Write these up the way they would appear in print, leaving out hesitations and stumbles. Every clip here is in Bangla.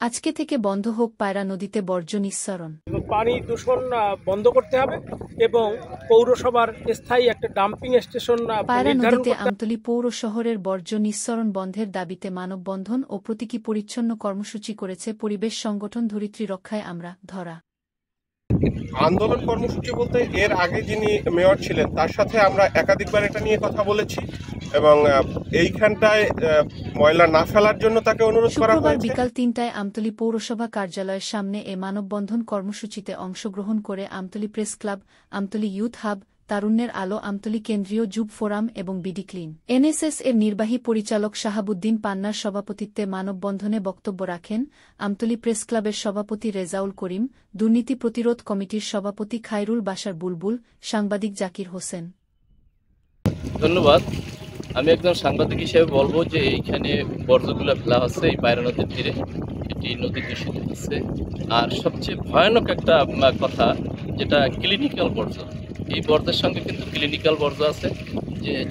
আজকে থেকে বন্ধ হোক পায়রা নদীতে বর্জ্য নিঃসরণ। পানি দূষণ বন্ধ করতে হবে এবং পৌরসভার স্থায়ী একটা ডাম্পিং স্টেশন পায়রা নির্ধারণ নদীতে করতে আমতলী পৌর শহরের বর্জ্য নিঃসরণ বন্ধের দাবিতে মানববন্ধন ও প্রতীকী পরিচ্ছন্ন কর্মসূচি করেছে পরিবেশ সংগঠন ধরিত্রী রক্ষায় আমরা ধরা। আন্দোলন কর্মসূচি বলতে এর আগে যিনি মেয়র ছিলেন তার সাথে আমরা একাধিকবার এটা নিয়ে কথা বলেছি এবং এইখানটায় ময়লা না ফেলার জন্য তাকে অনুরোধ করা শুক্রবার হয়েছে। বিকাল ৩টায় আমতলী পৌরসভা কার্যালয়ের সামনে এ মানববন্ধন কর্মসূচিতে অংশগ্রহণ করে Amtali press club, Amtali youth hub, তারুণ্যের আলো, আমতলী কেন্দ্রীয় যুব ফোরাম এবং বিডি ক্লিন এনএসএস এর নির্বাহী পরিচালক শাহাবুদ্দিন পান্নার সভাপতিত্বে মানববন্ধনে বক্তব্য রাখেন আমতলী প্রেস ক্লাবের সভাপতি রেজাউল করিম, দুর্নীতি প্রতিরোধ কমিটির সভাপতি খায়রুল বাশার বুলবুল, সাংবাদিক জাকির হোসেন। ধন্যবাদ। আমি একজন সাংবাদিক হিসেবে বলবো যে এইখানে বর্জ্যগুলো ফেলা হচ্ছে এই পায়রা নদীর তীরে, এটি নদী দূষিত হচ্ছে। আর সবচেয়ে ভয়ানক একটা কথা যেটা ক্লিনিক্যাল বর্জ্য, এই বর্জ্যের সঙ্গে কিন্তু ক্লিনিক্যাল বর্জ্য আছে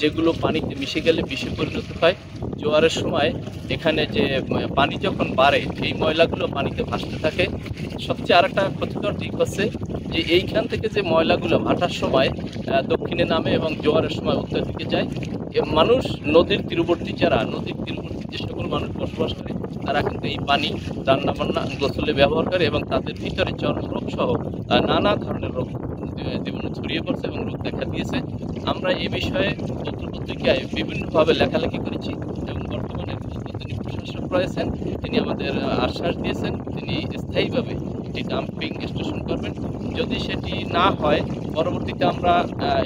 যেগুলো পানিতে মিশে গেলে বিষে পরিণত হয়। জোয়ারের সময় এখানে যে পানি যখন বাড়ে এই ময়লাগুলো পানিতে ভাসতে থাকে। সবচেয়ে আরেকটা ক্ষতিকর দিক হচ্ছে যে এইখান থেকে যে ময়লাগুলো ভাটার সময় দক্ষিণে নামে এবং জোয়ারের সময় উত্তর দিকে যায়। মানুষ নদীর তীরবর্তী নদীর তীরবর্তী যে সকল মানুষ বসবাস করে তারা কিন্তু এই পানি রান্নাবান্না গোসলে ব্যবহার করে এবং তাদের ভিতরে চর্মরোগ সহ নানা ধরনের রোগ জীবনে ছড়িয়ে পড়ছে এবং রোগ দেখা দিয়েছে। আমরা এই বিষয়ে পত্রপত্রিকায় বিভিন্নভাবে লেখালেখি করেছি এবং বর্তমানে যিনি প্রশাসক রয়েছেন তিনি আমাদের আশ্বাস দিয়েছেন তিনি স্থায়ীভাবে একটি ডাম্পিং স্টেশন করবেন। যদি সেটি না হয় পরবর্তীতে আমরা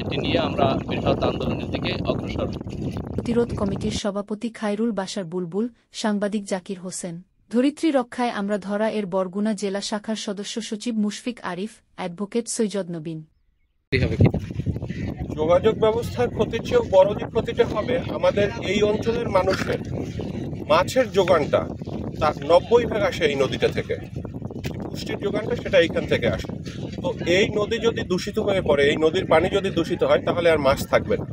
এটি নিয়ে আমরা বৃহৎ আন্দোলনের দিকে অগ্রসর হব। প্রতিরোধ কমিটির সভাপতি খায়রুল বাশার বুলবুল, সাংবাদিক জাকির হোসেন। ধরিত্রী রক্ষায় আমরা ধরা এর বরগুনা জেলা শাখার সদস্য সচিব মুশফিক আরিফ, অ্যাডভোকেট সৈয়দ নবীন। যোগাযোগ ব্যবস্থার ক্ষতির চেয়েও বড় যে ক্ষতিটা হবে আমাদের এই অঞ্চলের মানুষের মাছের যোগানটা তার 90% আসে এই নদীটা থেকে, পুষ্টির যোগানটা সেটা এইখান থেকে আসে। তো এই নদী যদি দূষিত হয়ে পড়ে, এই নদীর পানি যদি দূষিত হয় তাহলে আর মাছ থাকবে না,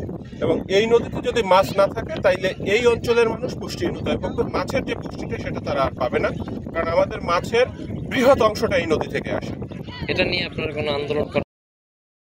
এবং এই নদীতে যদি মাছ না থাকে তাইলে এই অঞ্চলের মানুষ পুষ্টিহীনতা এবং মাছের যে পুষ্টিটা সেটা তারা আর পাবে না, কারণ আমাদের মাছের বৃহৎ অংশটা এই নদী থেকে আসে। এটা নিয়ে আপনারা কোনো আন্দোলন